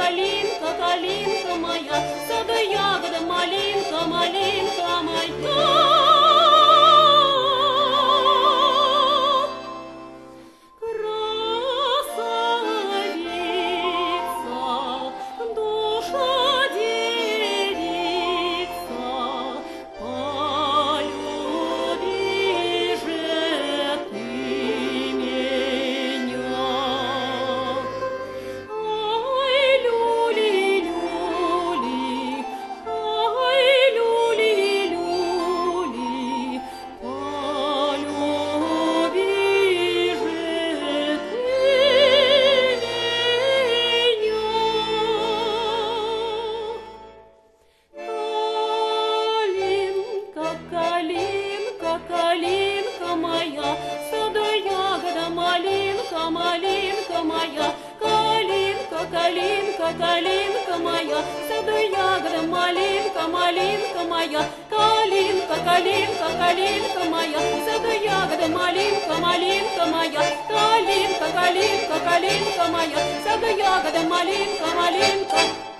калинка, калинка моя, саду ягода, малинка, малинка моя. Калинка моя, саду ягода, малинка, малинка моя, калинка, калинка, калинка моя, саду ягода, малинка, малинка моя, калинка, калинка, калинка моя, саду ягода, малинка, малинка моя, калинка, калинка, калинка моя, саду ягода, малинка, малинка.